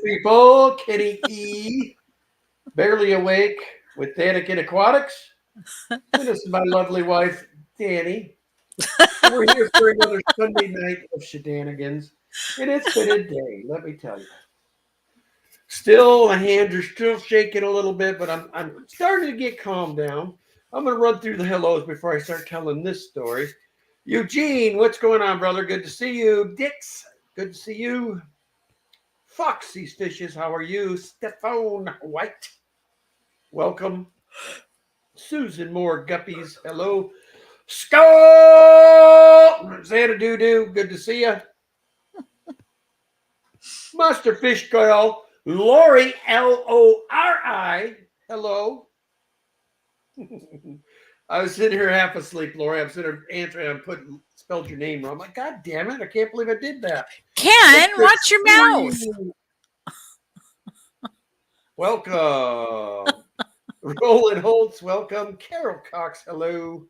people. Kenny E. Barely awake with Danikin Aquatics. And this is my lovely wife, Danny. And we're here for another Sunday night of shenanigans. And it's been a day, let me tell you. Still, my hands are still shaking a little bit, but I'm starting to get calmed down. I'm going to run through the hellos before I start telling this story. Eugene, what's going on, brother? Good to see you. Dix, good to see you. Foxy's Fishes, how are you? Stephane White, welcome. Susan Moore Guppies, hello. Skull Xanadu Doo, good to see you. Master Fish Girl, Lori Lori, hello. I was sitting here half asleep, Lori. I'm sitting here answering. I'm spelled your name wrong. I'm like, God damn it! I can't believe I did that. Ken, watch your mouth. Welcome. Roland Holtz, welcome. Carol Cox, hello.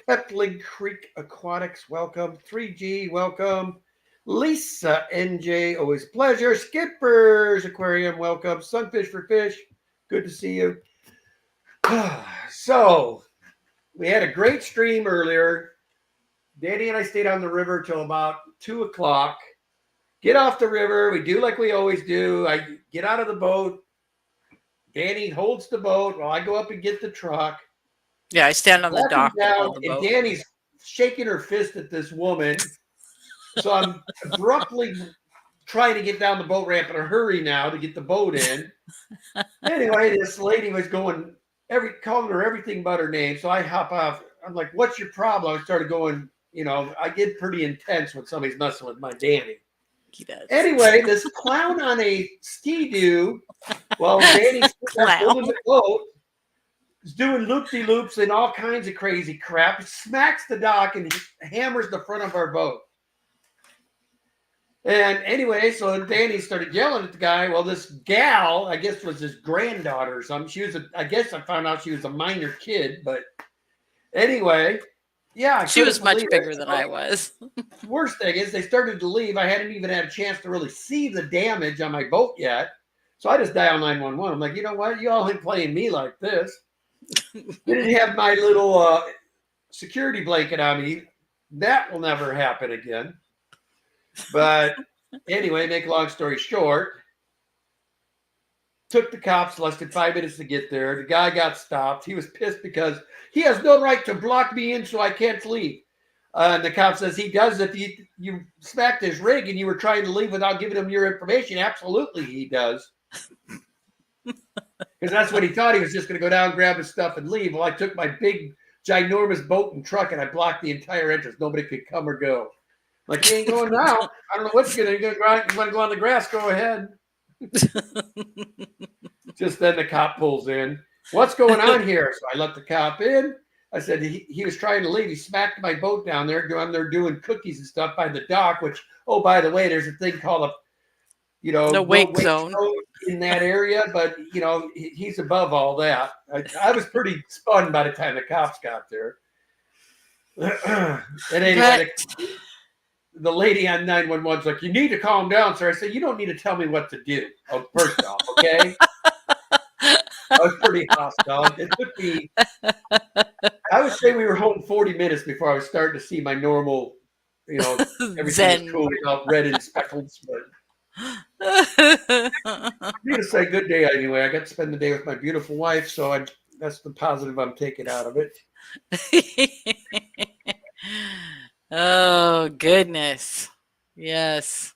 Pepling Creek Aquatics, welcome. 3G, welcome. Lisa NJ, always a pleasure. Skippers Aquarium, welcome. Sunfish for Fish, good to see you. So, we had a great stream earlier. Danny and I stayed on the river till about 2 o'clock. Get off the river. We do like we always do. I get out of the boat. Danny holds the boat while I go up and get the truck. Yeah, I stand on the dock down, and Danny's shaking her fist at this woman. So I'm abruptly trying to get down the boat ramp in a hurry now to get the boat in. Anyway, this lady was calling her everything but her name. So I hop off. I'm like, what's your problem? I started going, I get pretty intense when somebody's messing with my Danny. He does. Anyway, this clown on a ski-doo while Danny's pulling the boat is doing loop-de-loops and all kinds of crazy crap, smacks the dock and hammers the front of our boat. And anyway, so Danny started yelling at the guy. Well, this gal, I guess, was his granddaughter or something. I guess I found out she was a minor kid, but anyway, yeah. She was much bigger than I was. Worst thing is they started to leave. I hadn't even had a chance to really see the damage on my boat yet. So I just dialed 911. I'm like, you know what? You all ain't playing me like this. Didn't have my little security blanket on me. That will never happen again. But anyway, make a long story short, took the cops less than 5 minutes to get there. The guy got stopped. He was pissed because he has no right to block me in so I can't leave. And the cop says he does if you smacked his rig and you were trying to leave without giving him your information. Absolutely, he does. Because that's what he thought. He was just going to go down, grab his stuff, and leave. Well, I took my big, ginormous boat and truck, and I blocked the entire entrance. Nobody could come or go. Like, you ain't going now. I don't know what you're going to do. You want to go on the grass? Go ahead. Just then the cop pulls in. What's going on here? So I let the cop in. I said he was trying to leave. He smacked my boat down there. I'm there doing cookies and stuff by the dock, which, oh, by the way, there's a thing called the wake zone in that area, but he's above all that. I was pretty spun by the time the cops got there. And anyway, the lady on 911's like, you need to calm down, sir. I said, you don't need to tell me what to do. Oh, first off, okay? I was pretty hostile. It took me, I would say we were home 40 minutes before I was starting to see my normal, everything was cool without red and speckles, but I need to say good day anyway. I got to spend the day with my beautiful wife, so that's the positive I'm taking out of it. Oh, goodness. Yes.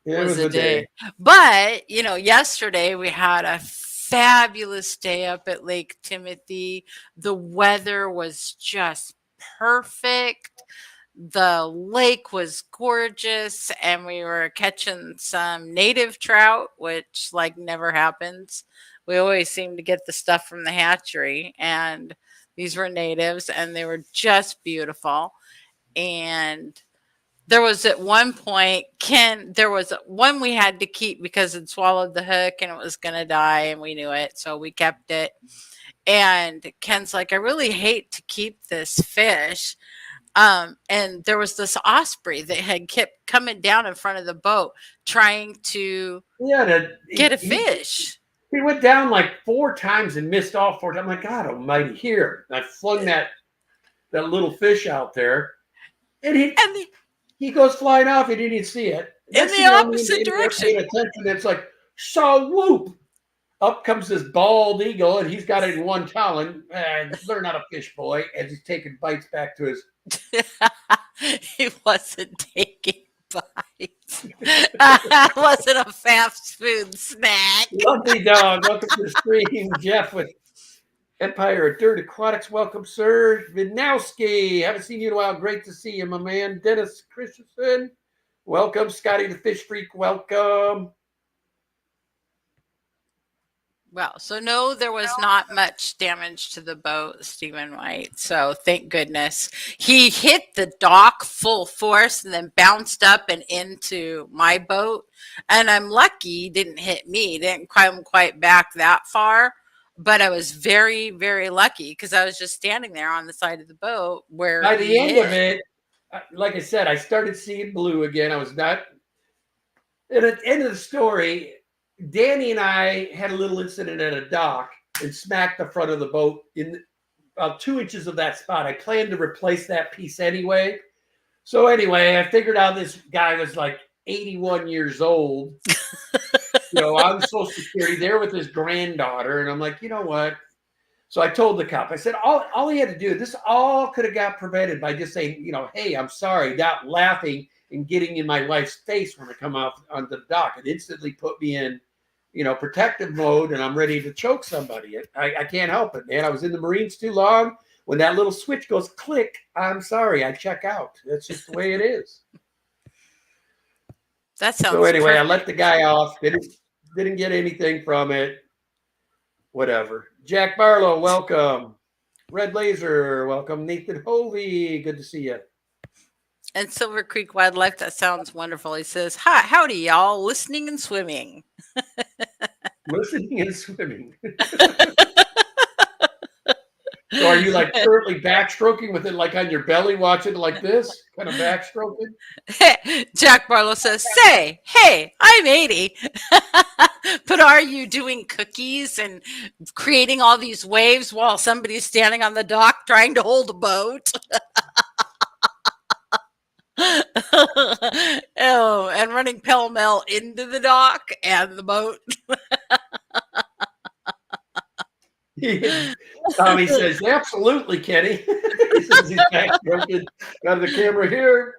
It was a day. But, yesterday we had a fabulous day up at Lake Timothy. The weather was just perfect. The lake was gorgeous, and we were catching some native trout, which never happens. We always seem to get the stuff from the hatchery, and these were natives, and they were just beautiful. And there was at one point, there was one we had to keep because it swallowed the hook and it was going to die, and we knew it, so we kept it. And Ken's like, I really hate to keep this fish. And there was this osprey that had kept coming down in front of the boat trying to Yeah, get a fish. he went down like 4 times and missed all 4 times. I'm like, God Almighty! Here, I flung that little fish out there, and And he goes flying off. He didn't even see it. in Next the thing you know, me and opposite Danny are direction. paying attention. It's like, so whoop! Up comes this bald eagle, and he's got it in one talon. Learn how to fish, boy. As he's taking bites back to his. He wasn't taking bites. It wasn't a fast food snack. Lovely dog. Welcome to the stream, Jeff with Empire of Dirt Aquatics. Welcome, sir. Vinowski. Haven't seen you in a while. Great to see you, my man. Dennis Christensen. Welcome. Scotty the Fish Freak. Welcome. Well, so no, there was not much damage to the boat, Stephen White. So thank goodness. He hit the dock full force and then bounced up and into my boat. And I'm lucky he didn't hit me. He didn't come quite back that far. But I was very, very lucky because I was just standing there on the side of the boat where By the he end hit. of it, like I said, I started seeing blue again. I was not. And at the end of the story, Danny and I had a little incident at a dock and smacked the front of the boat in about 2 inches of that spot. I planned to replace that piece anyway. So anyway, I figured out this guy was like 81 years old. On Social Security there with his granddaughter. And I'm like, you know what? So I told the cop, I said, all he had to do, this all could have got prevented by just saying, hey, I'm sorry, not laughing and getting in my wife's face when I come off on the dock. It instantly put me in, protective mode, and I'm ready to choke somebody. I can't help it, man. I was in the Marines too long. When that little switch goes click, I'm sorry, I check out. That's just the way it is. That sounds so anyway, perfect. I let the guy off. Didn't get anything from it. Whatever. Jack Barlow, welcome. Red Laser, welcome. Nathan Hovey, good to see you. And Silver Creek Wildlife, that sounds wonderful. He says, hi, howdy, y'all, listening and swimming. Listening and swimming. So are you like currently backstroking with it like on your belly, watching it like this? Kind of backstroking? Jack Barlow says, say, hey, I'm 80. But are you doing cookies and creating all these waves while somebody's standing on the dock trying to hold a boat? Oh, and running pell-mell into the dock and the boat. Tommy says, absolutely, Kenny. He says he's backstroking. Got the camera here.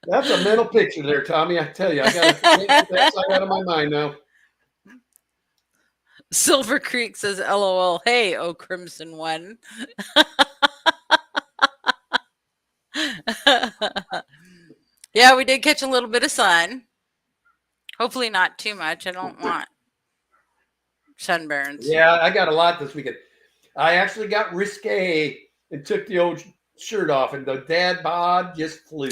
That's a mental picture there, Tommy. I tell you, I got to get that side out of my mind now. Silver Creek says, LOL, hey, oh Crimson One. Yeah, we did catch a little bit of sun. Hopefully not too much. I don't want sunburns. Yeah, I got a lot this weekend. I actually got risque and took the old shirt off, and the dad bod just flew.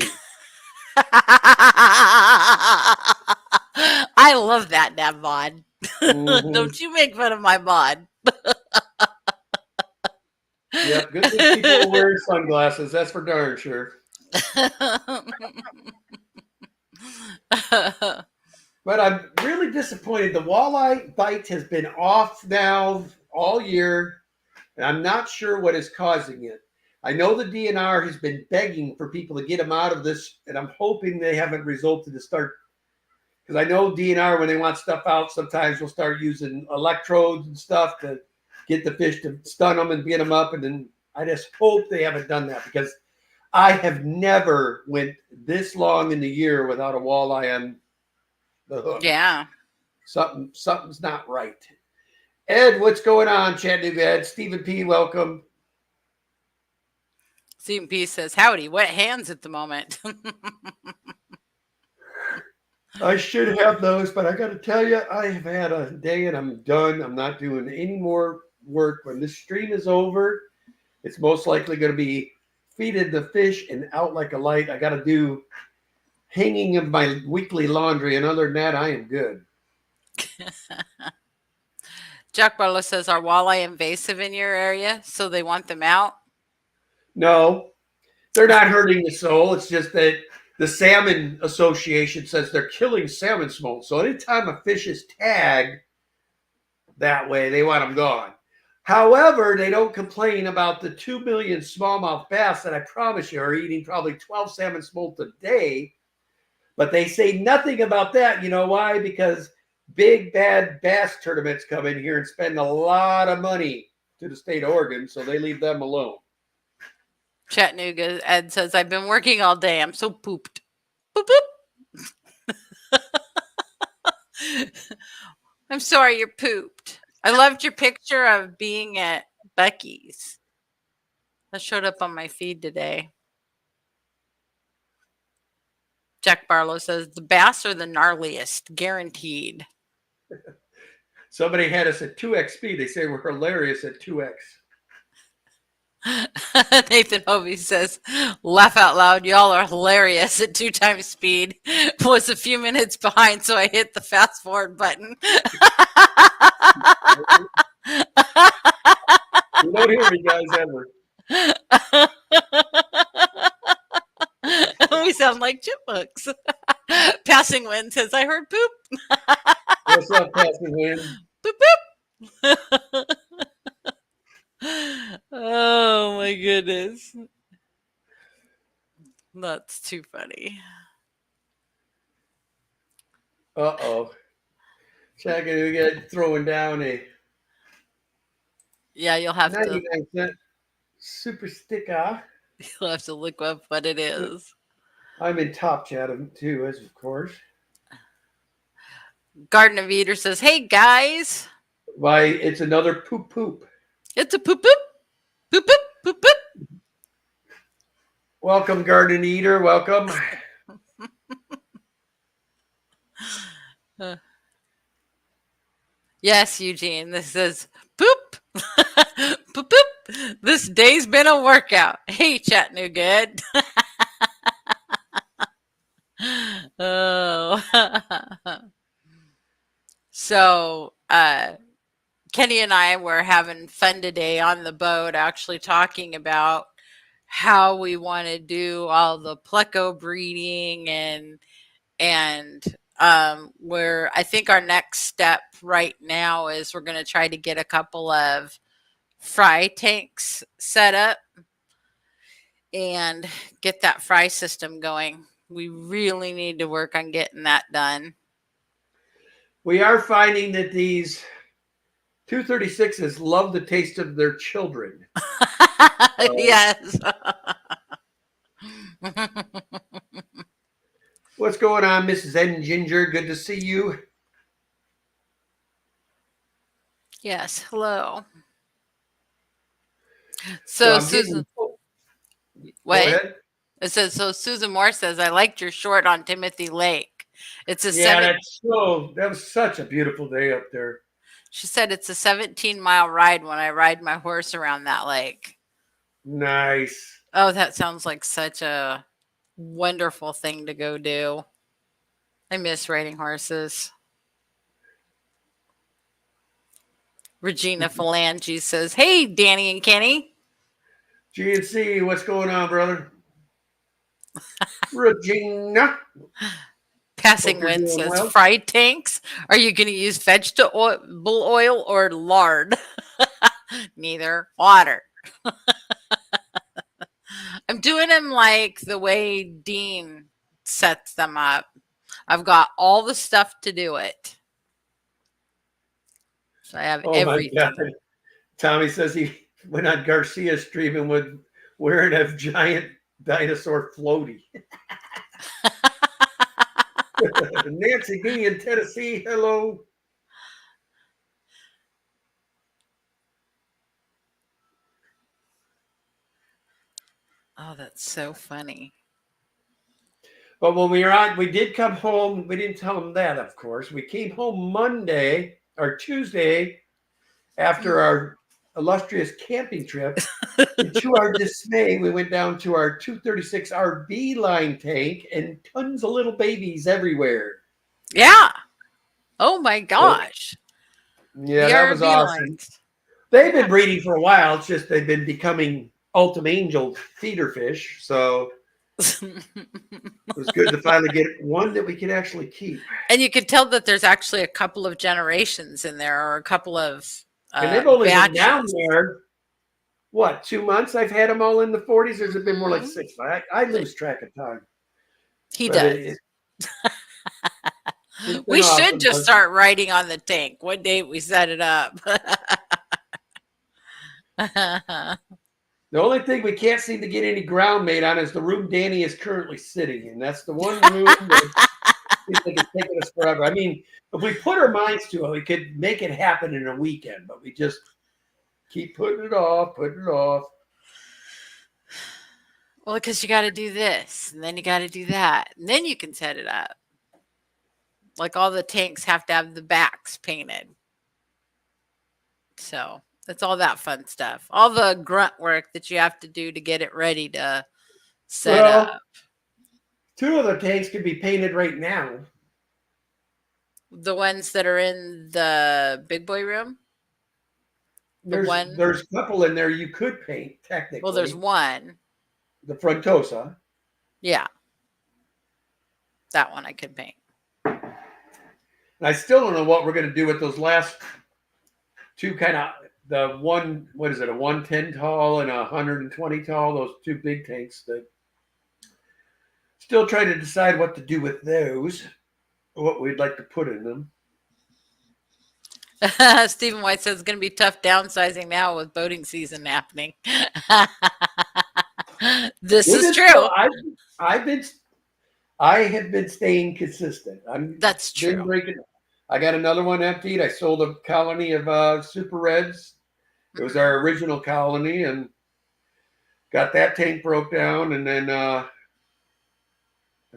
I love that dad bod. Mm-hmm. Don't you make fun of my bod. Yep, good thing people wear sunglasses. That's for darn sure. But I'm really disappointed. The walleye bite has been off now all year, and I'm not sure what is causing it. I know the DNR has been begging for people to get them out of this, and I'm hoping they haven't resulted to start. Because I know DNR, when they want stuff out, sometimes will start using electrodes and stuff to get the fish to stun them and get them up. And then I just hope they haven't done that, because I have never went this long in the year without a walleye on the hook. Yeah. Something's not right. Ed, what's going on, Chattanooga Ed? Stephen P., welcome. Stephen P. says, howdy, wet hands at the moment. I should have those, but I got to tell you, I have had a day and I'm done. I'm not doing any more work. When this stream is over, it's most likely going to be feeding the fish and out like a light. I got to do hanging of my weekly laundry, and other than that, I am good. Jack Barlow says, are walleye invasive in your area, so they want them out? No, they're not hurting the soul. It's just that the Salmon Association says they're killing salmon smolt. So anytime a fish is tagged that way, they want them gone. However, they don't complain about the 2 million smallmouth bass that I promise you are eating probably 12 salmon smolt a day. But they say nothing about that. You know why? Because big bad bass tournaments come in here and spend a lot of money to the state of Oregon, so they leave them alone. Chattanooga Ed says, I've been working all day. I'm so pooped. Boop, boop. I'm sorry you're pooped. I loved your picture of being at Buc-ee's. That showed up on my feed today. Jack Barlow says, the bass are the gnarliest, guaranteed. Somebody had us at 2x speed. They say we're hilarious at 2x. Nathan Hovey says, laugh out loud. Y'all are hilarious at 2 times speed. Was a few minutes behind, so I hit the fast forward button. You don't hear me, guys, ever. We sound like chipmunks. Passing Wind says, I heard poop. What's up, Passing Wind? Boop, boop. Oh my goodness. That's too funny. Uh-oh. Chattanooga throwing down a Yeah, you'll have 99-cent super sticker. You'll have to look up what it is. I'm in top chat too, as of course. Garden of Eater says, hey guys. Why, it's another poop poop. It's a poop poop. Poop poop poop poop. Welcome, Garden Eater. Welcome. Yes, Eugene. This is poop. Poop poop. This day's been a workout. Hey, Chattanooga Ed. Oh. So, Kenny and I were having fun today on the boat, actually talking about how we want to do all the pleco breeding and where I think our next step right now is we're going to try to get a couple of fry tanks set up and get that fry system going. We really need to work on getting that done. We are finding that these 236s love the taste of their children. Yes. What's going on, Mrs. N. Ginger? Good to see you. Yes. Hello. So Susan, what? It says, so Susan Moore says, I liked your short on Timothy Lake. It's a that was such a beautiful day up there. She said it's a 17-mile ride when I ride my horse around that lake. Nice. Oh, that sounds like such a wonderful thing to go do. I miss riding horses. Regina Phalange says, hey, Danny and Kenny. GNC, what's going on, brother? Regina. Passing Wind says, well. Fried tanks? Are you going to use vegetable oil or lard? Neither. Water. I'm doing them like the way Dean sets them up. I've got all the stuff to do it. So I have everything. My God. Tommy says he went on Garcia stream and would wearing a giant dinosaur floaty. Nancy B in Tennessee, hello. Oh, that's so funny. But when we were on, we did come home. We didn't tell them that, of course. We came home Monday or Tuesday after our illustrious camping trip. And to our dismay, we went down to our 236 RV line tank and tons of little babies everywhere. Yeah. Oh my gosh. Yeah, that was awesome. They've been breeding for a while. It's just they've been becoming Ultimate Angel feeder fish. So it was good to finally get one that we could actually keep. And you could tell that there's actually a couple of generations in there, or a couple of And they've only been down batches. there, what, 2 months? I've had them all in the 40s. There's been more like Mhm. 6. I lose track of time. He But does. it's been We should awesome. just start writing on the tank what date we set it up. The only thing we can't seem to get any ground made on is the room Danny is currently sitting in. That's the one room that seems like it's taking us forever. I mean, if we put our minds to it, we could make it happen in a weekend, but we just keep putting it off, Well, because you got to do this, and then you got to do that, and then you can set it up. Like all the tanks have to have the backs painted. So that's all that fun stuff. All the grunt work that you have to do to get it ready to set up. 2 of the tanks could be painted right now. The ones that are in the big boy room? There's a couple in there you could paint, technically. Well, there's one. The Frontosa. Yeah. That one I could paint. And I still don't know what we're going to do with those last 2 kind of, the one, what is it, a 110 tall and a 120 tall, those 2 big tanks that still trying to decide what to do with those, what we'd like to put in them. Stephen White says it's going to be tough downsizing now with boating season happening. This is true. I have been staying consistent. That's true. I got another one emptied. I sold a colony of Super Reds. It was our original colony, and got that tank broke down. And then I've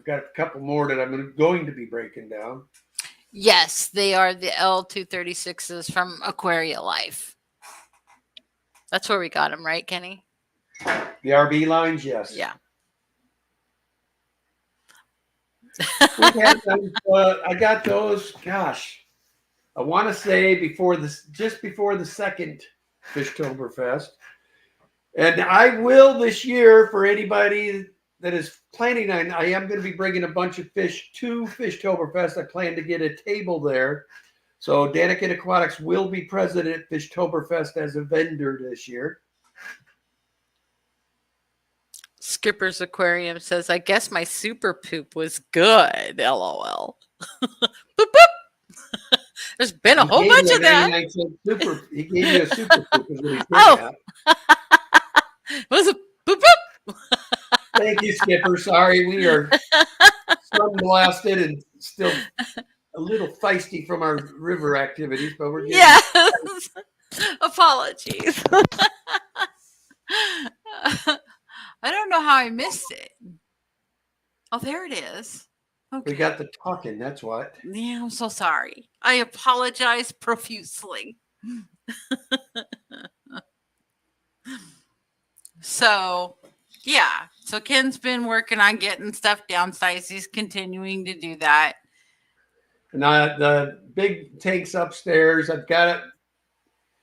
got a couple more that I'm going to be breaking down. Yes, they are the L236s from Aquaria Life. That's where we got them, right, Kenny? The RB lines, yes. Yeah. I got those. Gosh, I want to say just before the second Fishtoberfest, and I will this year for anybody that is planning on. I am going to be bringing a bunch of fish to Fishtoberfest. I plan to get a table there, so Danica Aquatics will be present at Fishtoberfest as a vendor this year. Skipper's Aquarium says, I guess my super poop was good. LOL. Boop, boop. There's been a whole bunch of that. He gave you a super poop. Is what he Oh. It was a boop, boop. Thank you, Skipper. Sorry, we are sun-blasted and still a little feisty from our river activities, but we're getting yes. Apologies. I don't know how I missed it. Oh, there it is. Okay. We got the talking, that's what. Yeah, I'm so sorry. I apologize profusely. So, yeah. So Ken's been working on getting stuff downsized. He's continuing to do that. And the big tanks upstairs, I've got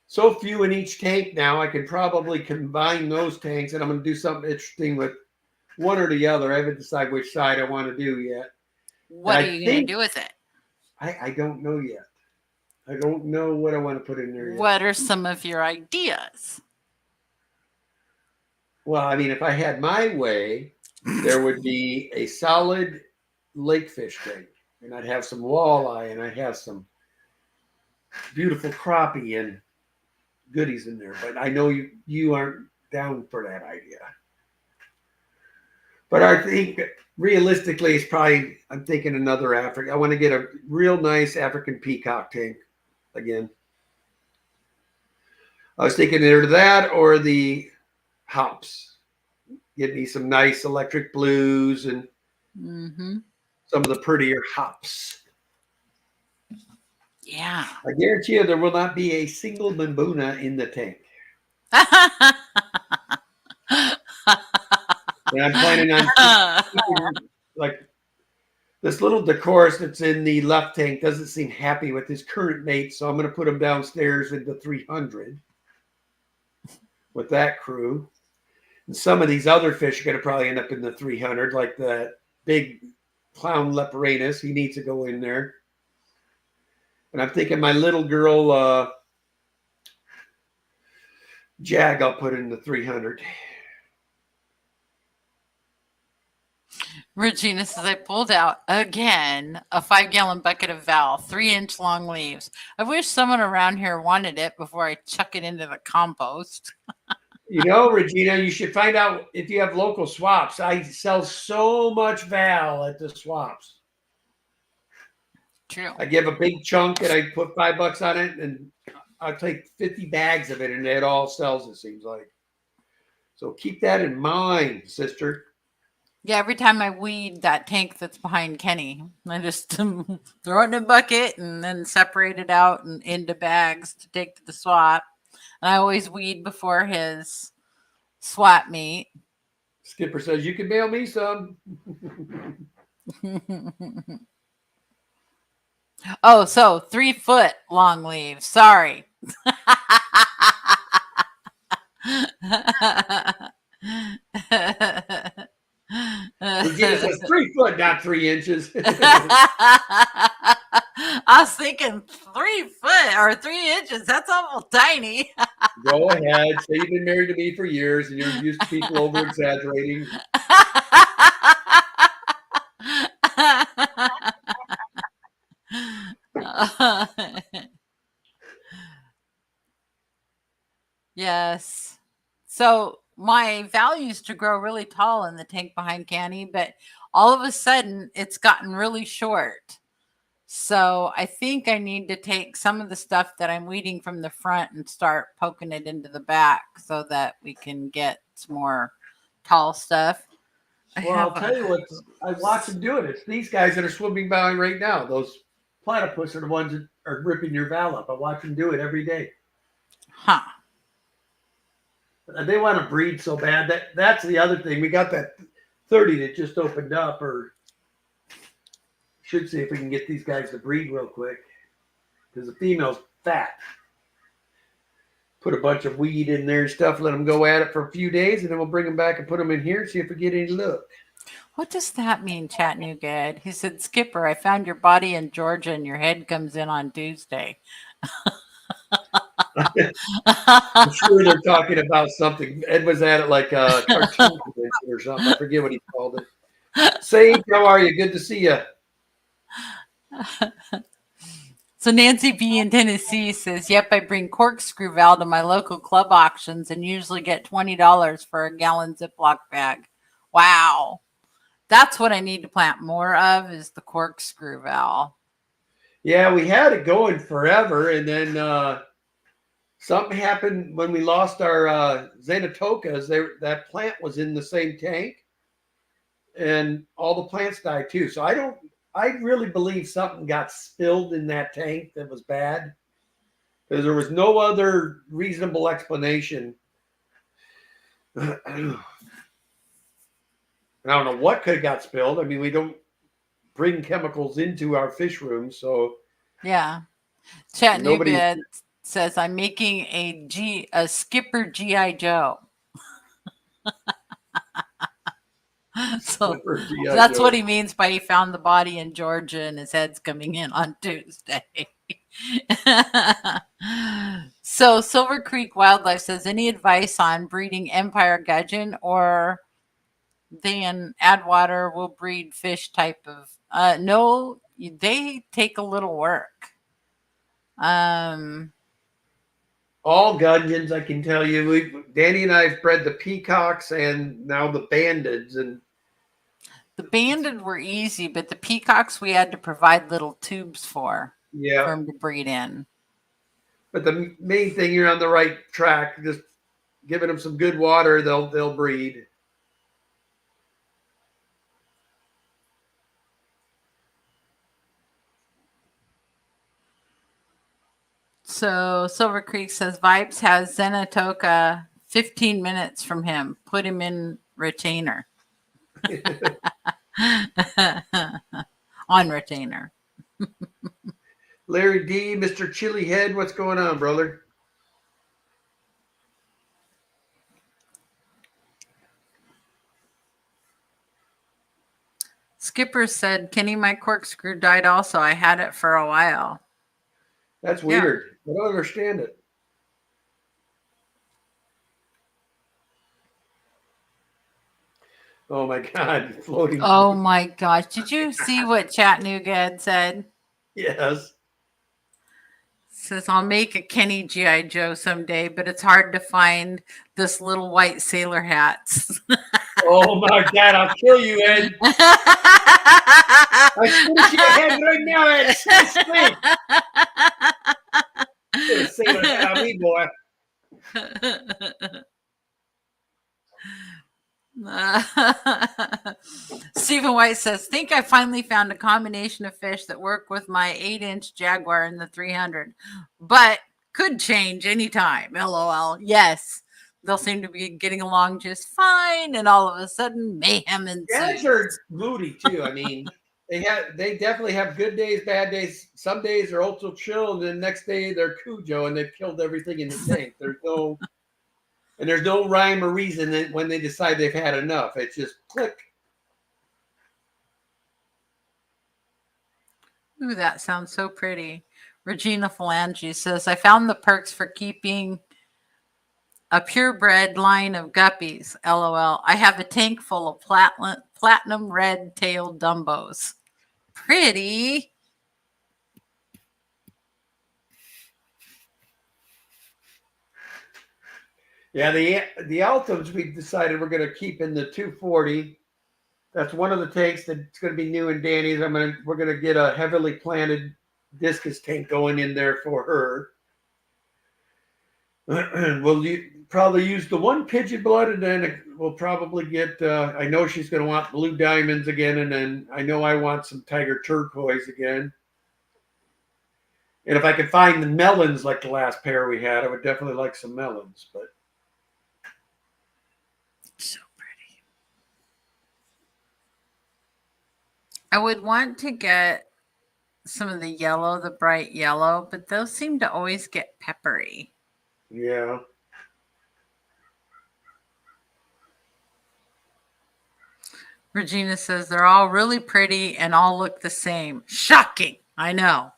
so few in each tank now, I could probably combine those tanks, and I'm going to do something interesting with one or the other. I haven't decided which side I want to do yet. What are you going to do with it? I don't know yet. I don't know what I want to put in there yet. What are some of your ideas? Well, I mean, if I had my way, there would be a solid lake fish tank, and I'd have some walleye, and I'd have some beautiful crappie and goodies in there. But I know you aren't down for that idea. But I think realistically, it's probably, I'm thinking another African. I want to get a real nice African peacock tank again. I was thinking either that or the hops. Get me some nice electric blues and some of the prettier hops. Yeah. I guarantee you there will not be a single Mbuna in the tank. And I'm planning on keeping, like, this little Decorus that's in the left tank doesn't seem happy with his current mate, so I'm going to put him downstairs into 300 with that crew. And some of these other fish are going to probably end up in the 300, like the big clown leporanus. He needs to go in there. And I'm thinking my little girl jag, I'll put in the 300. Regina says, I pulled out again a 5-gallon bucket of Val, 3-inch long leaves. I wish someone around here wanted it before I chuck it into the compost. You know, Regina, you should find out if you have local swaps. I sell so much Val at the swaps. True. I give a big chunk and I put $5 on it, and I'll take 50 bags of it, and it all sells, it seems like. So keep that in mind, sister. Yeah, every time I weed that tank that's behind Kenny, I just throw it in a bucket and then separate it out and into bags to take to the swap. And I always weed before his swap meet. Skipper says, you can mail me some. Oh, so 3-foot long leaves. Sorry. Regina says 3 foot, not 3 inches. I was thinking 3 foot or 3 inches. That's awful tiny. Go ahead. Say you've been married to me for years and you're used to people over exaggerating. Yes. So my Val used to grow really tall in the tank behind Canny, but all of a sudden it's gotten really short. So I think I need to take some of the stuff that I'm weeding from the front and start poking it into the back so that we can get some more tall stuff. Well, I'll tell you what, I watch them do it. It's these guys that are swimming by right now. Those platypus are the ones that are ripping your Val up. I watch them do it every day. Huh. They want to breed so bad. That's the other thing. We got that 30 that just opened up, or should see if we can get these guys to breed real quick, because the female's fat. Put a bunch of weed in there and stuff, let them go at it for a few days, and then we'll bring them back and put them in here and see if we get any luck. What does that mean, Chattanooga? He said, Skipper, I found your body in Georgia and your head comes in on Tuesday. I'm sure they're talking about something. Ed was at it like a cartoon convention or something. I forget what he called it. Sage, how are you? Good to see you. So Nancy B in Tennessee says, yep, I bring corkscrew Val to my local club auctions and usually get $20 for a gallon Ziploc bag. Wow. That's what I need to plant more of, is the corkscrew Val. Yeah, we had it going forever, and then something happened when we lost our Xanatokas. That plant was in the same tank, and all the plants died too. So I really believe something got spilled in that tank that was bad, because there was no other reasonable explanation. I don't know what could have got spilled. I mean, we don't bring chemicals into our fish rooms, so yeah. Chattanooga says, I'm making a Skipper G.I. Joe. So that's what he means by he found the body in Georgia and his head's coming in on Tuesday. So Silver Creek Wildlife says, any advice on breeding Empire Gudgeon, or then Addwater will breed fish type of no, they take a little work. All gudgeons, I can tell you. Danny and I have bred the peacocks and now the bandeds, and the banded were easy, but the peacocks we had to provide little tubes for them to breed in. But the main thing, you're on the right track. Just giving them some good water, they'll breed. So Silver Creek says Vibes has Xanatoka 15 minutes from him. Put him in retainer. On retainer. Larry D, Mr. Chili Head, what's going on, brother? Skipper said, Kenny, my corkscrew died also. I had it for a while. That's Yeah. weird. I don't understand it. Oh my God, floating. Oh my gosh. Did you see what Chattanooga had said? Yes. Says, I'll make a Kenny G.I. Joe someday, but it's hard to find this little white sailor hats. Oh my God, I'll kill you, Ed. I finish your head right now, Ed. Sleep. Put a sailor hat on me, boy. Stephen White says, think I finally found a combination of fish that work with my 8-inch Jaguar in the 300, but could change anytime. LOL. Yes. They'll seem to be getting along just fine, and all of a sudden, mayhem Jags ensues. are moody too. I mean, they definitely have good days, bad days. Some days they're ultra chill, and then next day they're Cujo and they've killed everything in the tank. There's no rhyme or reason that when they decide they've had enough. It's just click. Ooh, that sounds so pretty. Regina Phalange says, I found the perks for keeping a purebred line of guppies. LOL. I have a tank full of platinum red-tailed Dumbos. Pretty. Yeah, the Altums we decided we're going to keep in the 240. That's one of the tanks that's going to be new in Danny's. We're going to get a heavily planted discus tank going in there for her. We'll probably use the one pigeon blood, and then we'll probably get. I know she's going to want blue diamonds again, and then I know I want some tiger turquoise again. And if I could find the melons like the last pair we had, I would definitely like some melons. But So pretty. I would want to get some of the yellow, the bright yellow, but those seem to always get peppery. yeah. Regina says they're all really pretty and all look the same. Shocking. I know.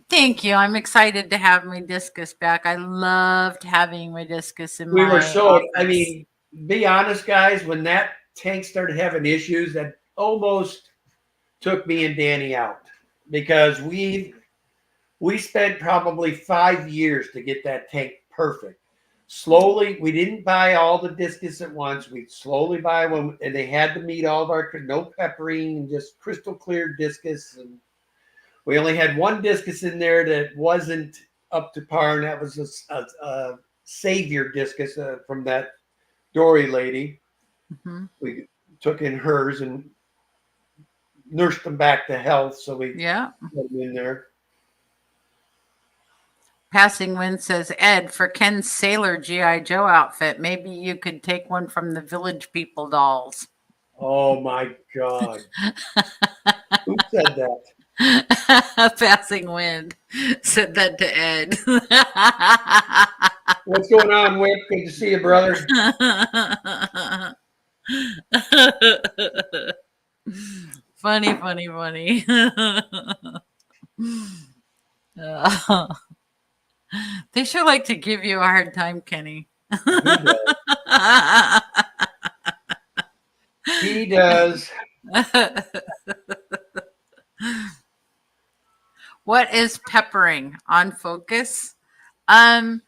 Thank you. I'm excited to have my discus back. I loved having my discus in We my were so. office. I mean, be honest, guys. When that tank started having issues, that almost took me and Danny out because we spent probably 5 years to get that tank perfect. Slowly, we didn't buy all the discus at once. We'd slowly buy one, and they had to meet all of our no peppering and just crystal clear discus. And we only had one discus in there that wasn't up to par, and that was a savior discus from that Dory lady. Mm-hmm. We took in hers and nursed them back to health, so we put them in there. Passing Wind says, Ed, for Ken's Sailor G.I. Joe outfit, maybe you could take one from the Village People dolls. Oh my God. Who said that? Passing Wind said that to Ed. What's going on, Wick? Good to see you, brother. Funny, funny, funny. They sure like to give you a hard time, Kenny. He does. What is peppering on Focus? Peppering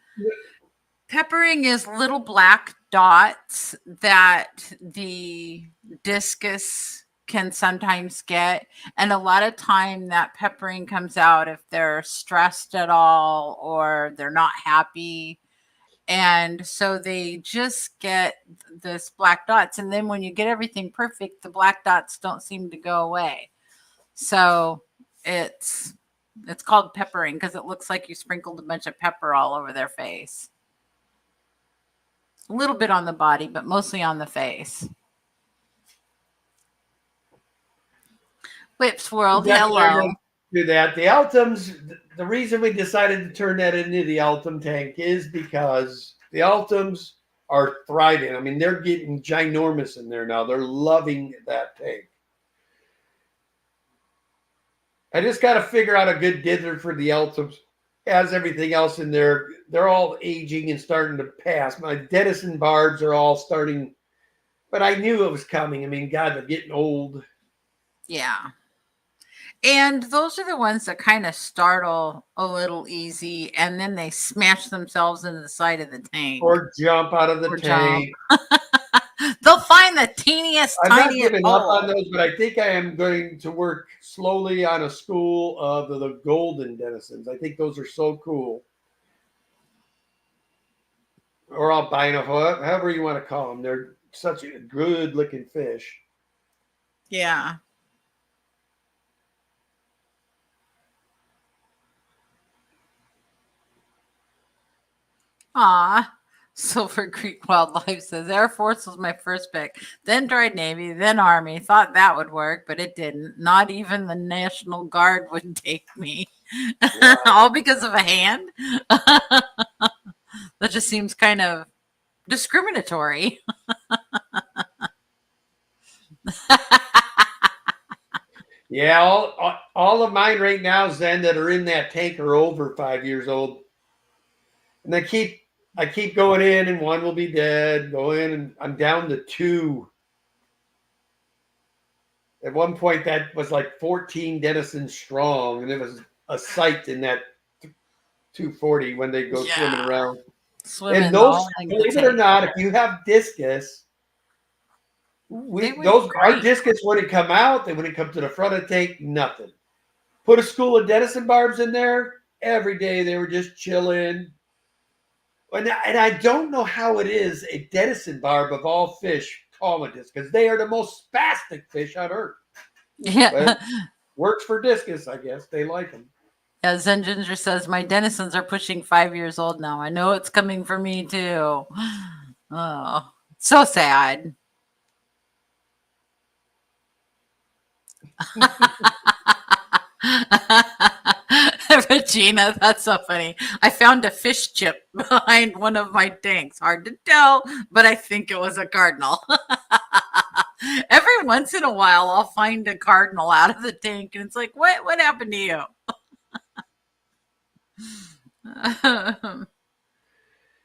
is little black dots that the discus can sometimes get, and a lot of time that peppering comes out if they're stressed at all or they're not happy, and so they just get this black dots, and then when you get everything perfect, the black dots don't seem to go away. So it's called peppering because it looks like you sprinkled a bunch of pepper all over their face. A little bit on the body, but mostly on the face. Whips World, hello. Do that. The Altums, the reason we decided to turn that into the Altum tank is because the Altums are thriving. I mean, they're getting ginormous in there now. They're loving that tank. I just got to figure out a good dither for the Eltums. Has everything else in there. They're all aging and starting to pass. My Denison barbs are all starting, but I knew it was coming. I mean, God, they're getting old. Yeah. And those are the ones that kind of startle a little easy, and then they smash themselves into the side of the tank. Or jump out of the tank. They'll find the teeniest, I'm not tiniest giving hole. up on those, but I think I am going to work slowly on a school of the golden Denisons. I think those are so cool. Or albino, however you want to call them. They're such a good looking fish. Yeah. Ah, Silver Creek Wildlife says Air Force was my first pick, then tried Navy, then Army. Thought that would work, but it didn't. Not even the National Guard would take me. Wow. All because of a hand? That just seems kind of discriminatory. Yeah, all of mine right now, Zen, that are in that tank are over 5 years old. And I keep going in, and one will be dead. Go in, and I'm down to 2. At one point, that was like 14 Denison strong, and it was a sight in that 240 when they go swimming around. And those, believe it or not, if you have discus, our discus wouldn't come out. They wouldn't come to the front of the tank. Nothing. Put a school of Denison barbs in there every day. They were just chilling. And I don't know how it is a Denison barb of all fish call a discus. They are the most spastic fish on earth. Yeah. But works for discus, I guess. They like them. Yeah, Zen Ginger says, my Denisons are pushing 5 years old now. I know it's coming for me too. Oh, so sad. Regina, that's so funny. I found a fish chip behind one of my tanks. Hard to tell, but I think it was a cardinal. Every once in a while, I'll find a cardinal out of the tank, and it's like, what happened to you?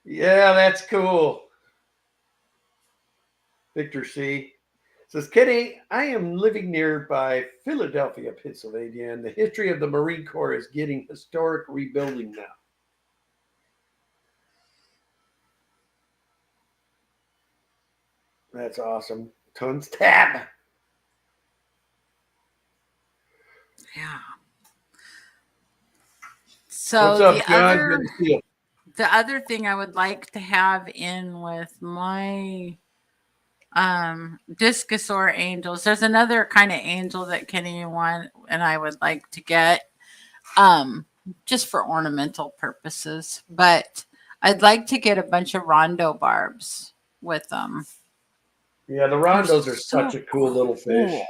Yeah, that's cool. Victor C. says, Kenny, I am living nearby Philadelphia, Pennsylvania, and the history of the Marine Corps is getting historic rebuilding now. That's awesome. Tons tab. Yeah. So what's up, John? The other thing I would like to have in with my Discosaur angels, there's another kind of angel that Kenny want and I would like to get just for ornamental purposes, but I'd like to get a bunch of Rondo barbs with them. Yeah, the Rondos are such a cool little fish.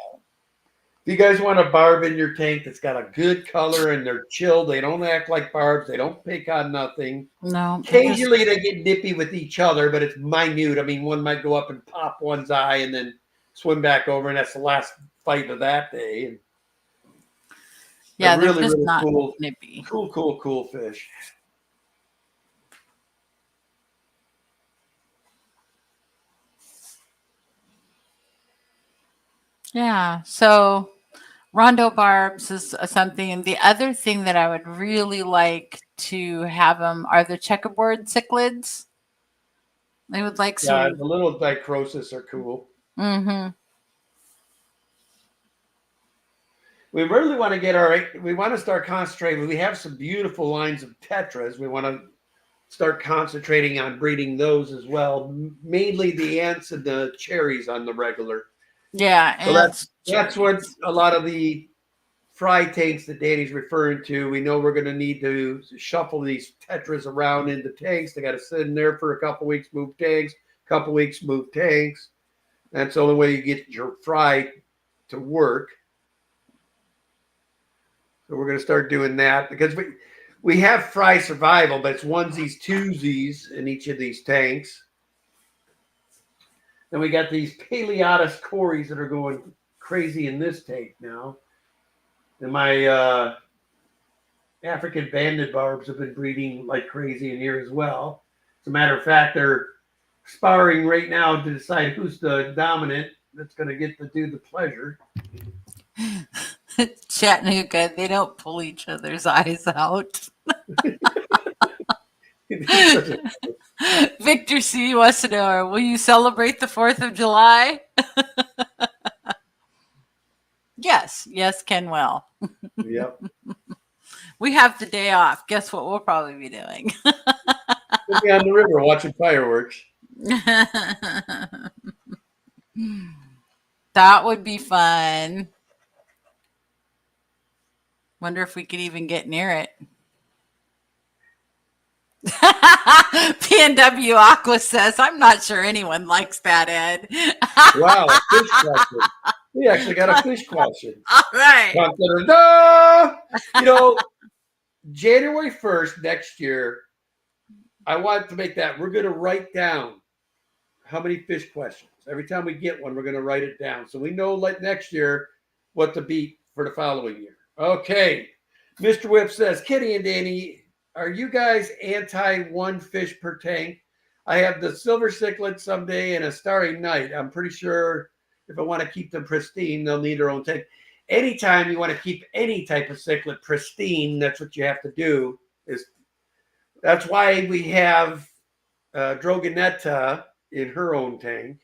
If you guys want a barb in your tank that's got a good color and they're chill, they don't act like barbs, they don't pick on nothing. No. Occasionally they get nippy with each other, but it's minute. I mean, one might go up and pop one's eye and then swim back over, and that's the last fight of that day. And yeah, they're really, just really not cool, nippy. Cool fish. Yeah, so Rondo barbs is something. And the other thing that I would really like to have them are the checkerboard cichlids. They would like some. Yeah, the little dichrosis are cool. Mm-hmm. We really want to we want to start concentrating. We have some beautiful lines of tetras. We want to start concentrating on breeding those as well. Mainly the ants and the cherries on the regular. Yeah. So that's what a lot of the fry tanks that Danny's referring to. We know we're going to need to shuffle these tetras around into tanks. They got to sit in there for a couple weeks, move tanks, couple weeks, move tanks. That's the only way you get your fry to work. So we're going to start doing that because we have fry survival, but it's onesies, twosies in each of these tanks. Then we got these Paleotis cories that are going crazy in this tank now. And my African banded barbs have been breeding like crazy in here as well. As a matter of fact, they're sparring right now to decide who's the dominant that's going to get to do the pleasure. Chattanooga, they don't pull each other's eyes out. Victor C. wants to know, will you celebrate the 4th of July? Yes, Ken will. Yep. We have the day off. Guess what we'll probably be doing? We'll be on the river watching fireworks. That would be fun. Wonder if we could even get near it. PNW Aqua says, I'm not sure anyone likes that, Ed. Wow, fish question. We actually got a fish question. All right. You know, January 1st next year, I want to make that. We're going to write down how many fish questions. Every time we get one, we're going to write it down. So we know like next year what to beat for the following year. Okay. Mr. Whip says, Kenny and Danny, are you guys anti one fish per tank? I have the silver cichlid someday and a starry night. I'm pretty sure if I want to keep them pristine, they'll need their own tank. Anytime you want to keep any type of cichlid pristine, that's what you have to do. That's why we have Drogonetta in her own tank.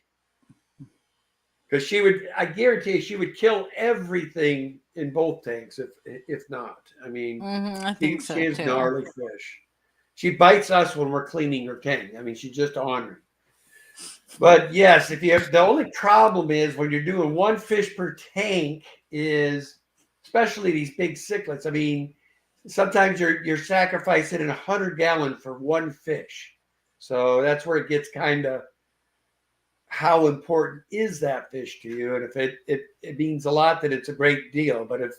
Because I guarantee she would kill everything in both tanks if not. I mean, I think so she is too. gnarly fish. She bites us when we're cleaning her tank. I mean, she's just ornery. But yes, the only problem is when you're doing one fish per tank is, especially these big cichlids. I mean, sometimes you're sacrificing in 100 gallon for one fish. So that's where it gets kind of, how important is that fish to you? And if it means a lot, then it's a great deal. But if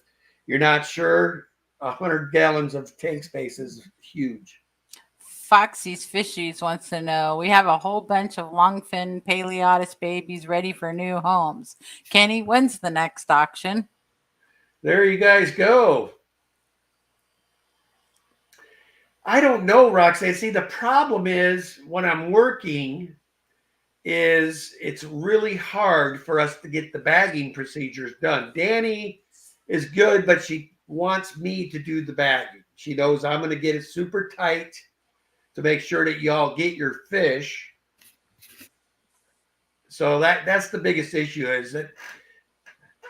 you're not sure, 100 gallons of tank space is huge. Foxy's Fishies wants to know, we have a whole bunch of longfin Paleotis babies ready for new homes. Kenny, when's the next auction? There you guys go. I don't know, Roxanne. See, the problem is when I'm working is it's really hard for us to get the bagging procedures done. Danny is good, but she wants me to do the bagging. She knows I'm going to get it super tight to make sure that y'all get your fish. So that's the biggest issue is that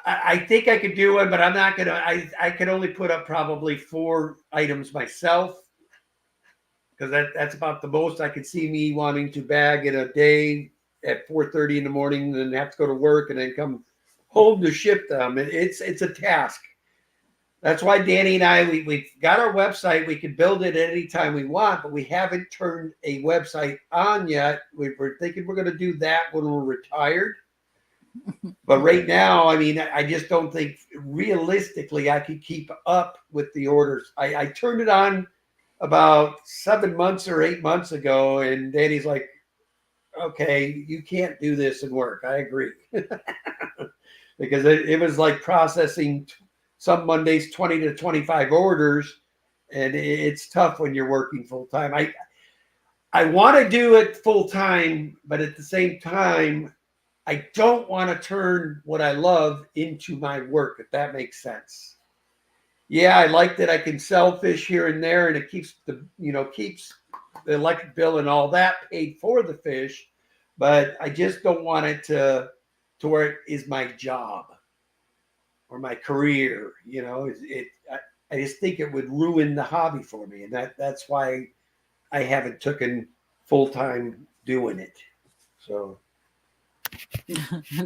I think I could do it, but I'm not going to. I can only put up probably 4 items myself because that's about the most I could see me wanting to bag in a day at 4:30 in the morning, and then have to go to work and then come home to ship them. It's a task. That's why Danny and I, we've got our website. We can build it at any time we want, but we haven't turned a website on yet. We're thinking we're going to do that when we're retired. But right now, I mean, I just don't think realistically I could keep up with the orders. I turned it on about 7 months or 8 months ago, and Danny's like, okay, you can't do this and work. I agree. Because it was like processing some Mondays 20 to 25 orders, and it's tough when you're working full time. I want to do it full time, but at the same time, I don't want to turn what I love into my work, if that makes sense. Yeah, I like that I can sell fish here and there, and it keeps the electric bill and all that paid for the fish, but I just don't want it to where it is my job or my career. I just think it would ruin the hobby for me, and that's why I haven't taken full time doing it. So.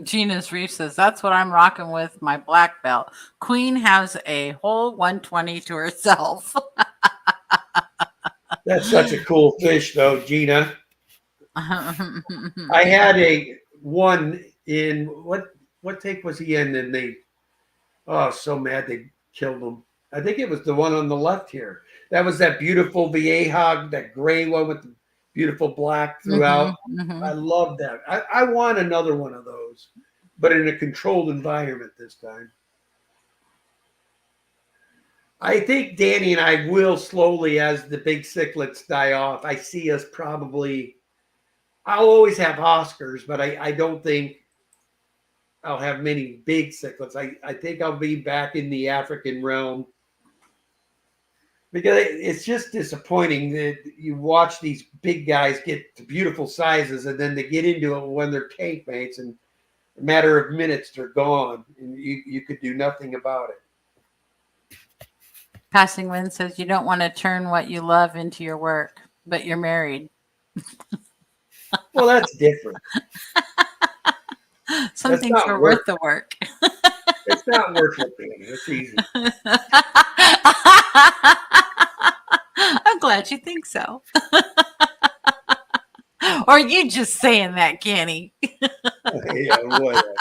Gina's Reef says, that's what I'm rocking with my black belt. Queen has a whole 120 to herself. That's such a cool fish, though, Gina. I had a one in, what tank was he in? And they, so mad they killed him. I think it was the one on the left here. That was that beautiful Vieja, that gray one with beautiful black throughout. Mm-hmm, mm-hmm. I love that. I want another one of those, but in a controlled environment this time. I think Danny and I will slowly, as the big cichlids die off. I see us probably. I'll always have Oscars, but I don't think I'll have many big cichlids. I think I'll be back in the African realm because it's just disappointing that you watch these big guys get to beautiful sizes and then they get into it when they're tank mates and a matter of minutes they're gone and you could do nothing about it. Passing Wind says you don't want to turn what you love into your work, but you're married. Well, that's different. Some things are worth the work. It's not worth it, Danny. It's easy. I'm glad you think so. Or are you just saying that, Kenny? Yeah, whatever.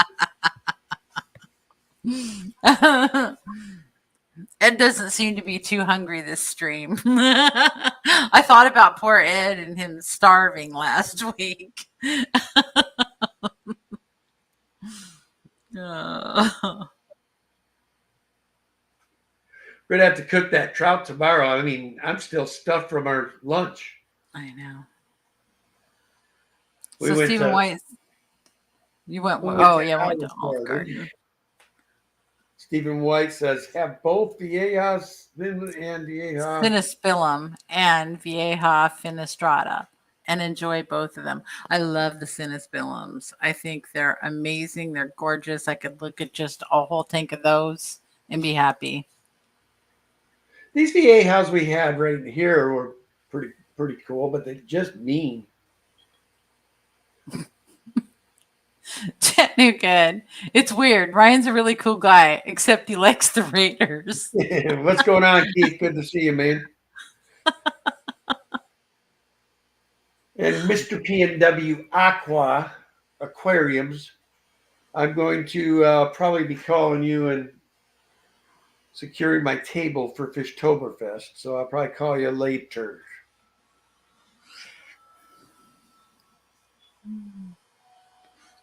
Ed doesn't seem to be too hungry this stream. I thought about poor Ed and him starving last week. We're gonna have to cook that trout tomorrow. I mean, I'm still stuffed from our lunch. I know. We so went Stephen to, White, you went. we Oh went yeah, went Olive to Olive Garden. Garden. Stephen White says, have both Viejas and Vieja. Cinespillum and Vieja Finestrada, and enjoy both of them. I love the Cinespillums. I think they're amazing. They're gorgeous. I could look at just a whole tank of those and be happy. These Viejas we had right here were pretty cool, but they're just mean. Chattanooga. It's weird. Ryan's a really cool guy, except he likes the Raiders. What's going on, Keith? Good to see you, man. And Mr. PNW Aqua Aquariums, I'm going to probably be calling you and securing my table for Fishtoberfest. So I'll probably call you later.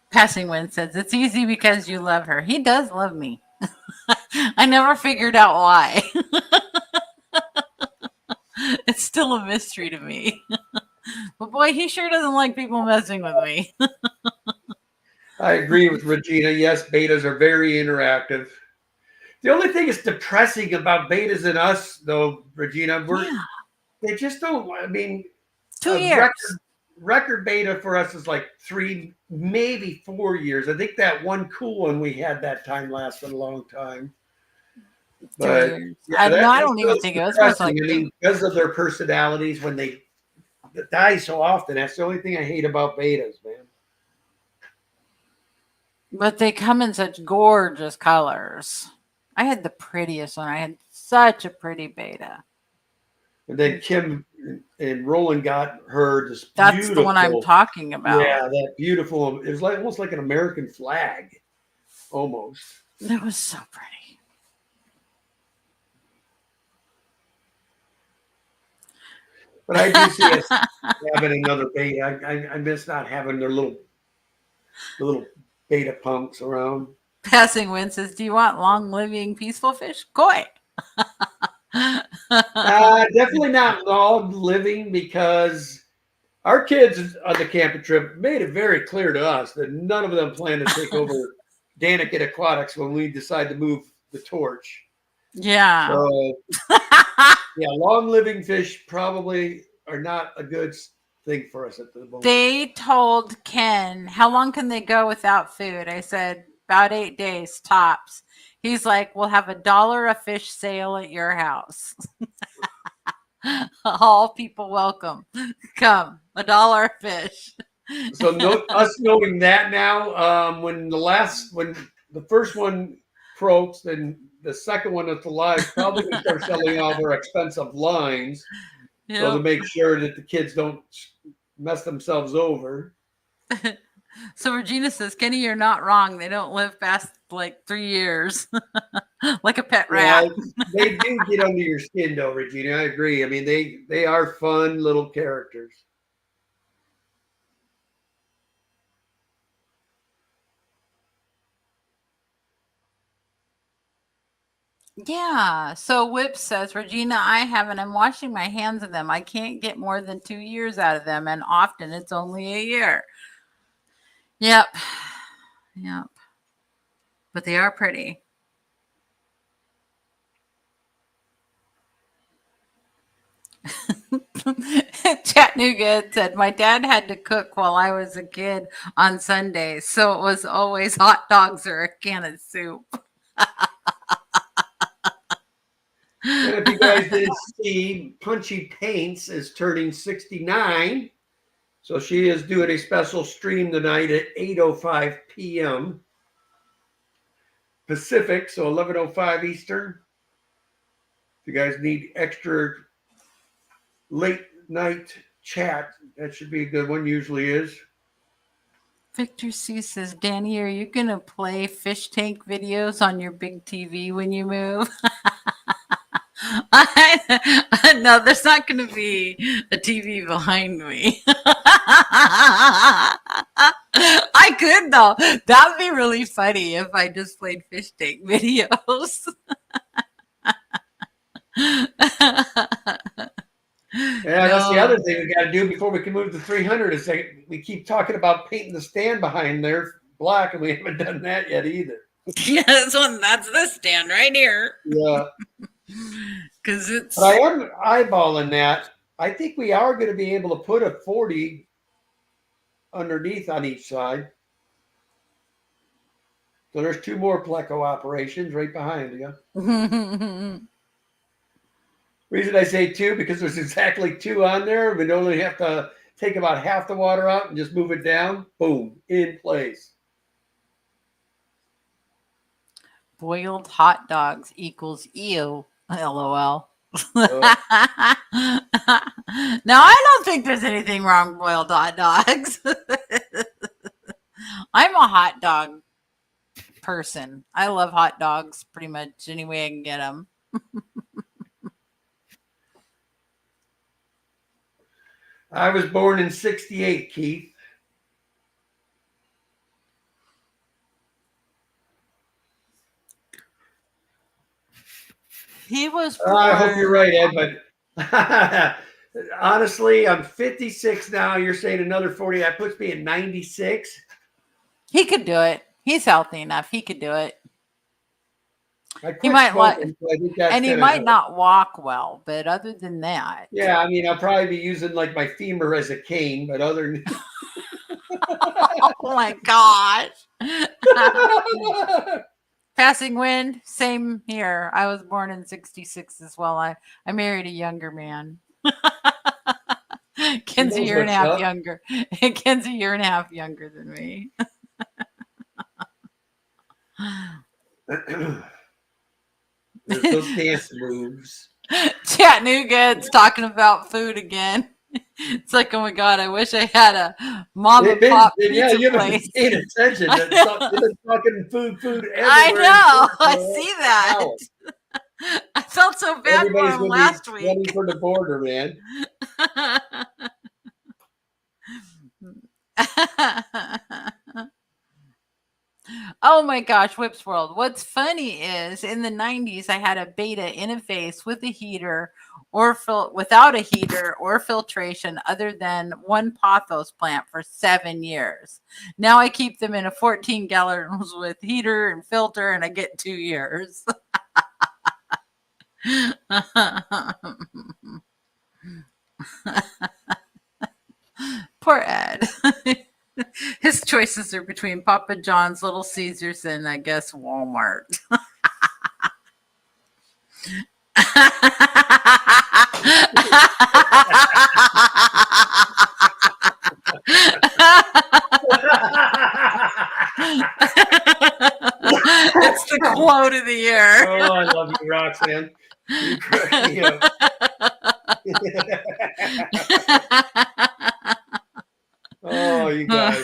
Passing Wind says, it's easy because you love her. He does love me. I never figured out why. It's still a mystery to me. But boy, he sure doesn't like people messing with me. I agree with Regina. Yes, betas are very interactive. The only thing that's depressing about betas and us, though, Regina, they just don't. I mean, 2 years. Record beta for us is like 3, maybe 4 years. I think that one cool one we had that time lasted a long time. But yeah, I don't even think it was like. I mean, because of their personalities, when they die so often, that's the only thing I hate about betas, man. But they come in such gorgeous colors. I had the prettiest one. I had such a pretty beta. And then Kim and Roland got her this That's beautiful, the one I'm talking about. Yeah, that beautiful. It was like almost like an American flag, almost. It was so pretty. But I do see us having another beta. I miss not having their little beta punks around. Passing Wind says, do you want long living peaceful fish? Koi. Definitely not long living, because our kids on the camping trip made it very clear to us that none of them plan to take over Danica Aquatics when we decide to move the torch. Yeah. So, yeah, long living fish probably are not a good thing for us at the moment. They told Ken, how long can they go without food? I said, about 8 days tops. He's like, we'll have $1 a fish sale at your house. All people welcome. Come, $1 a fish. So us knowing that now, when the first one croaks, then the second one that's alive probably going to start selling all their expensive lines. Yep. So to make sure that the kids don't mess themselves over. So Regina says, Kenny, you're not wrong. They don't live past like 3 years. Like a pet rat. Yeah, they do get under your skin though, Regina. I agree. I mean, they are fun little characters. Yeah. So Whip says, Regina, I haven't. I'm washing my hands of them. I can't get more than 2 years out of them, and often it's only a year. Yep. Yep. But they are pretty. Chattanooga said, my dad had to cook while I was a kid on Sundays, so it was always hot dogs or a can of soup. And if you guys didn't see, Punchy Paints is turning 69. So she is doing a special stream tonight at 8:05 p.m. Pacific, so 11:05 Eastern. If you guys need extra late night chat, that should be a good one. Usually is. Victor C says, Danny, are you going to play fish tank videos on your big TV when you move? No, there's not going to be a TV behind me. I could, though. That would be really funny if I just played fish tank videos. Yeah, that's the other thing we got to do before we can move to 300 is we keep talking about painting the stand behind there black, and we haven't done that yet either. Yeah, that's this stand right here. Yeah. Because it's. But I am eyeballing that. I think we are going to be able to put a 40 underneath on each side. So there's two more Pleco operations right behind you. Reason I say two, because there's exactly two on there. We'd only have to take about half the water out and just move it down. Boom, in place. Boiled hot dogs equals ew. LOL. Now, I don't think there's anything wrong with boiled hot dogs. I'm a hot dog person. I love hot dogs pretty much any way I can get them. I was born in 68, Keith. He was. I hope you're right, Ed, but honestly, I'm 56 now. You're saying another 40. That puts me at 96. He could do it. He's healthy enough. He could do it. He might and he might not walk well, but other than that. Yeah, I mean, I'll probably be using like my femur as a cane, but other than oh my gosh. Passing wind, same here. I was born in 66 as well. I married a younger man. Ken's a year and a half younger. Ken's a year and a half younger than me. Those dance moves. Chattanooga, it's talking about food again. It's like, oh my god, I wish I had a mom and pop pizza you place. haven't paid attention. You've been talking food everywhere. I know. I see that. I felt so bad for him last week. Running for the border, man. Oh my gosh, Whips World. What's funny is in the 90s, I had a Beta Interface with a heater without a heater or filtration other than one pothos plant for 7 years. Now I keep them in a 14 gallons with heater and filter and I get 2 years. Poor Ed. His choices are between Papa John's, Little Caesars, and I guess Walmart. It's the quote of the year. Oh, I love you, Roxanne. You crack me up. Oh, you guys.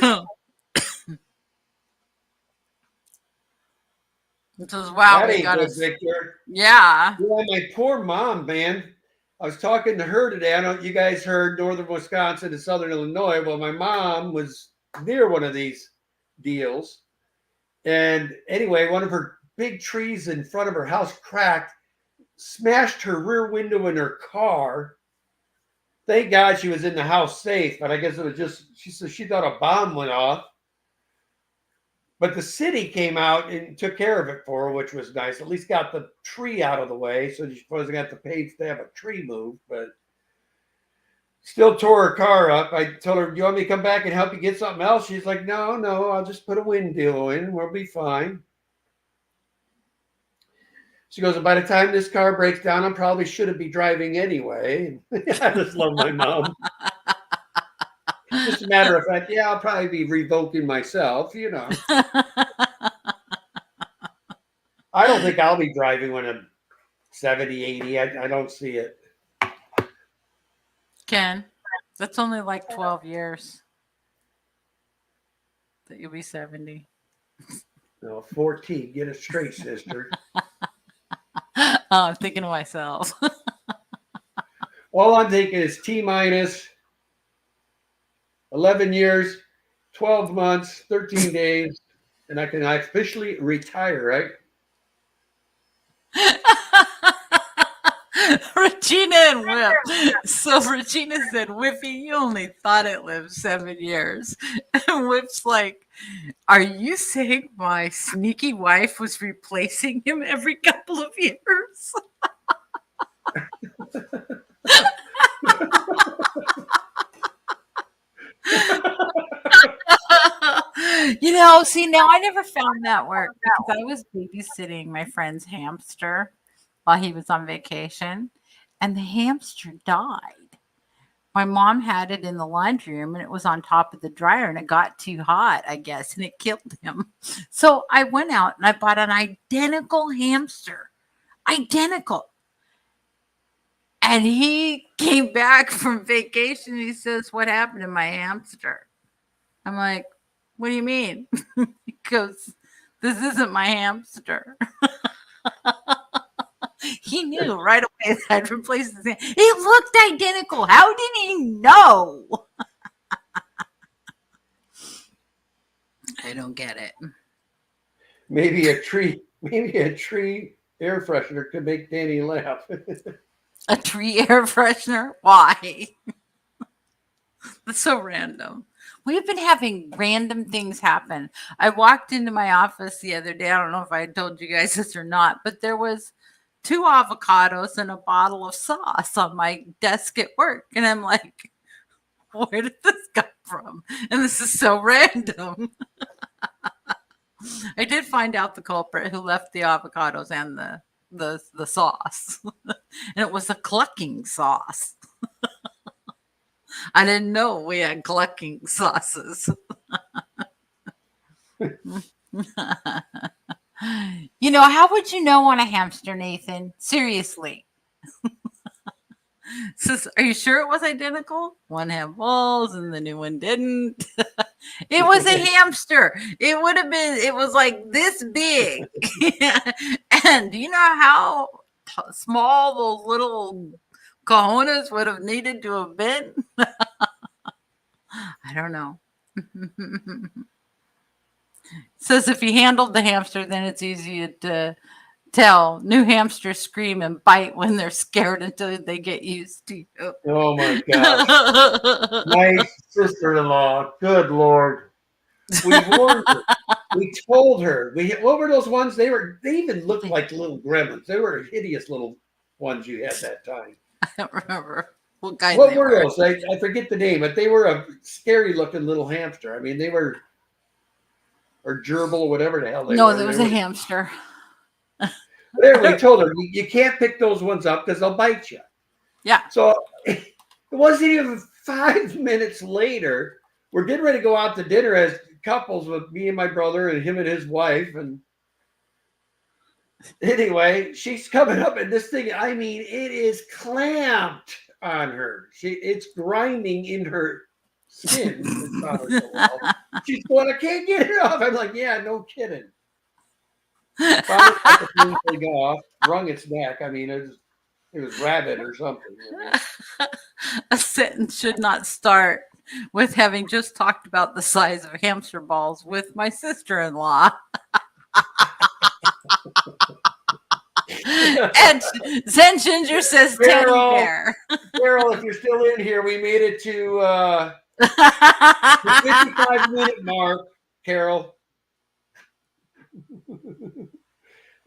Just, wow, that ain't good, Victor. Yeah. My poor mom, man. I was talking to her today. I know you guys heard northern Wisconsin and southern Illinois. Well, my mom was near one of these deals. And anyway, one of her big trees in front of her house cracked, smashed her rear window in her car. Thank God she was in the house safe, but I guess it was just, she said she thought a bomb went off. But the city came out and took care of it for her, which was nice. At least got the tree out of the way, so she wasn't got to pay to have a tree moved. But still tore her car up. I told her, "Do you want me to come back and help you get something else?" She's like, "No, no, I'll just put a window in. We'll be fine." She goes, "By the time this car breaks down, I probably shouldn't be driving anyway." I just love my mom. Just a matter of fact, yeah, I'll probably be revoking myself, you know. I don't think I'll be driving when I'm 70, 80. I don't see it. Ken, that's only like 12 years that you'll be 70. No, 14. Get it straight, sister. Oh, I'm thinking of myself. All I'm thinking is T minus 11 years, 12 months, 13 days, and I can officially retire, right? Regina and Whip. So Regina said, "Whippy, you only thought it lived 7 years." And Whip's like, "Are you saying my sneaky wife was replacing him every couple of years?" See, now I never found that work because I was babysitting my friend's hamster while he was on vacation, and the hamster died. My mom had it in the laundry room and it was on top of the dryer and it got too hot, I guess, and it killed him. So I went out and I bought an identical hamster. Identical. And he came back from vacation and he says, "What happened to my hamster?" I'm like, "What do you mean?" He goes, "This isn't my hamster." He knew right away that I'd replaced his hand. It looked identical. How did he know? I don't get it. Maybe a tree air freshener could make Danny laugh. A tree air freshener? Why? That's so random. We've been having random things happen. I walked into my office the other day. I don't know if I told you guys this or not, but there was 2 avocados and a bottle of sauce on my desk at work. And I'm like, where did this come from? And this is so random. I did find out the culprit who left the avocados and the sauce. And it was a clucking sauce. I didn't know we had clucking sauces. How would you know on a hamster, Nathan? Seriously. Says, "Are you sure it was identical? One had balls and the new one didn't." It was a hamster. It was like this big. And do you know how small those little cojones would have needed to have been? I don't know. Says if you handled the hamster, then it's easy to tell. New hamsters scream and bite when they're scared until they get used to you. Oh my gosh. My sister-in-law, good Lord. We warned her. We told her. What were those ones? They even looked like little gremlins. They were hideous little ones you had that time. I don't remember what kind. What were those? I forget the name, but they were a scary looking little hamster. I mean, they were, or gerbil, whatever the hell they were. No, there was a hamster. There, we told her, you can't pick those ones up because they'll bite you. Yeah. So it wasn't even 5 minutes later. We're getting ready to go out to dinner as couples with me and my brother and him and his wife. And anyway, she's coming up and this thing, I mean, it is clamped on her. It's grinding in her skin. She's going, "I can't get it off." I'm like, "Yeah, no kidding." Finally got the thing off, wrung its neck. I mean, it was rabid or something. A sentence should not start with having just talked about the size of hamster balls with my sister-in-law. And Zen Ginger says teddy Carol. bear. Carol, if you're still in here, we made it to the 55-minute mark, Carol.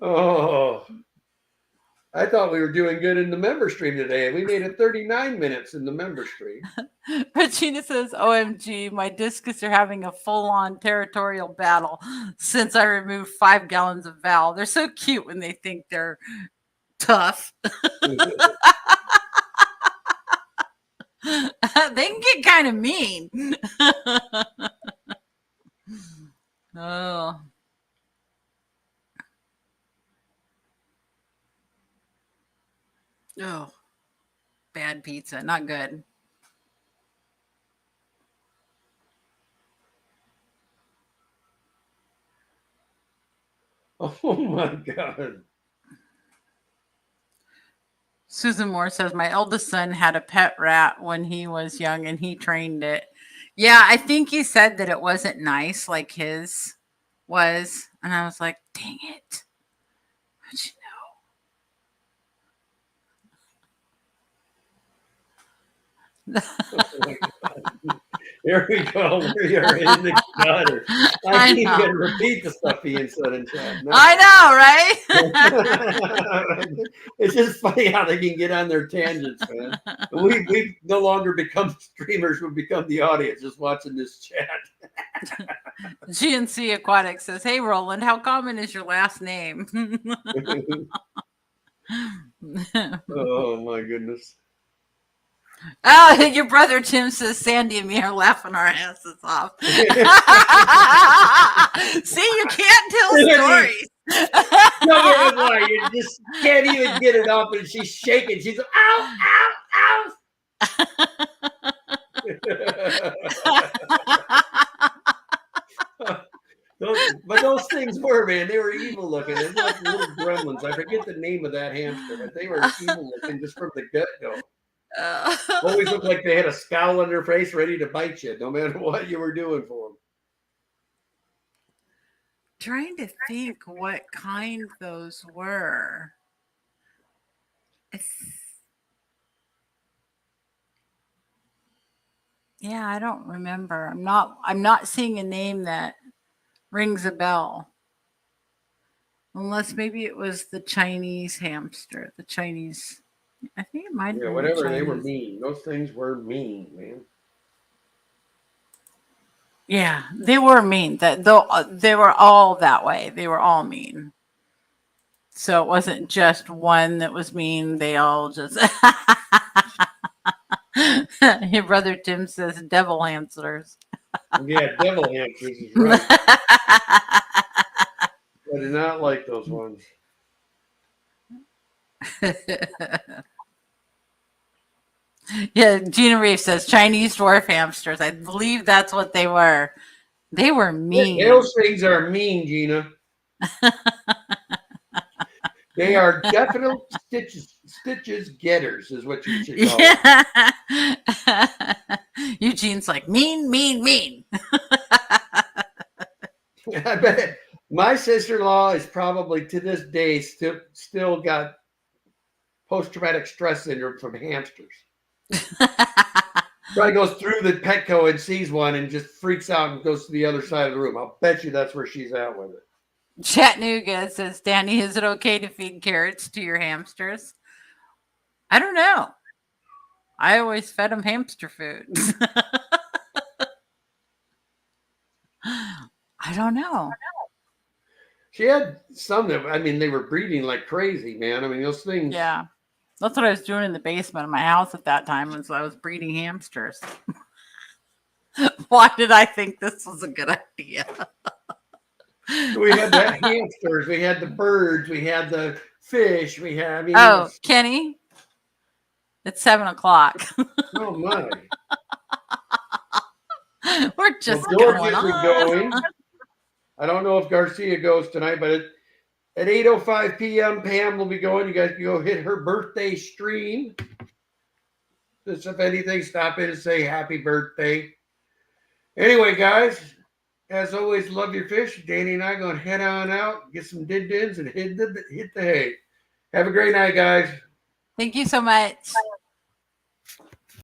Oh, I thought we were doing good in the member stream today. We made it 39 minutes in the member stream. Regina says, OMG, my discus are having a full-on territorial battle since I removed 5 gallons of Val. They're so cute when they think they're tough. They can get kind of mean. Oh. Oh. Bad pizza. Not good. Oh my God. Susan Moore says, my eldest son had a pet rat when he was young and he trained it. Yeah, I think he said that it wasn't nice like his was. And I was like, dang it. How'd you know? Oh, there we go. We are in the gutter. I can't even repeat the stuff Ian said in chat. No. I know, right? It's just funny how they can get on their tangents, man. We no longer become streamers; we become the audience just watching this chat. GNC Aquatic says, hey, Roland, how common is your last name? Oh, my goodness. Oh, your brother Tim says Sandy and me are laughing our asses off. See, you can't tell stories. No, why you just can't even get it up, and she's shaking. She's ow, ow, ow. Those things were, man, they were evil looking. They were like little gremlins. I forget the name of that hamster, but they were evil looking just from the get-go. Always looked like they had a scowl on their face ready to bite you, no matter what you were doing for them. Trying to think what kind those were. Yeah, I don't remember. I'm not seeing a name that rings a bell. Unless maybe it was the Chinese hamster. The Chinese, I think it might have been whatever. the They were mean. Those things were mean, man. Yeah, they were mean. They were all that way. They were all mean. So it wasn't just one that was mean. They all just. Your brother Tim says devil hamsters. Yeah, devil hamsters is right. I do not like those ones. Yeah, Gina Reeves says Chinese dwarf hamsters. I believe that's what they were. They were mean. Those things are mean, Gina. They are definite stitches getters, is what you should call them. Eugene's like mean. I bet my sister-in-law is probably to this day still got post-traumatic stress syndrome from hamsters. Probably goes through the Petco and sees one and just freaks out and goes to the other side of the room. I'll bet you that's where she's at with it. Chattanooga says, Danny, is it okay to feed carrots to your hamsters? I don't know. I always fed them hamster food. I don't know. She had some that, I mean, they were breeding like crazy, man. I mean, those things. Yeah. That's what I was doing in the basement of my house at that time, was I was breeding hamsters. Why did I think this was a good idea? We had the hamsters, we had the birds, we had the fish, we had. I mean, Kenny, it's 7:00. Oh my! We're just going on. I don't know if Garcia goes tonight, but at 8:05 p.m. Pam will be going. You guys can go hit her birthday stream. Just if anything, stop in and say happy birthday. Anyway, guys. As always, love your fish. Danny and I are going to head on out, get some din-dins, and hit the hay. Have a great night, guys. Thank you so much.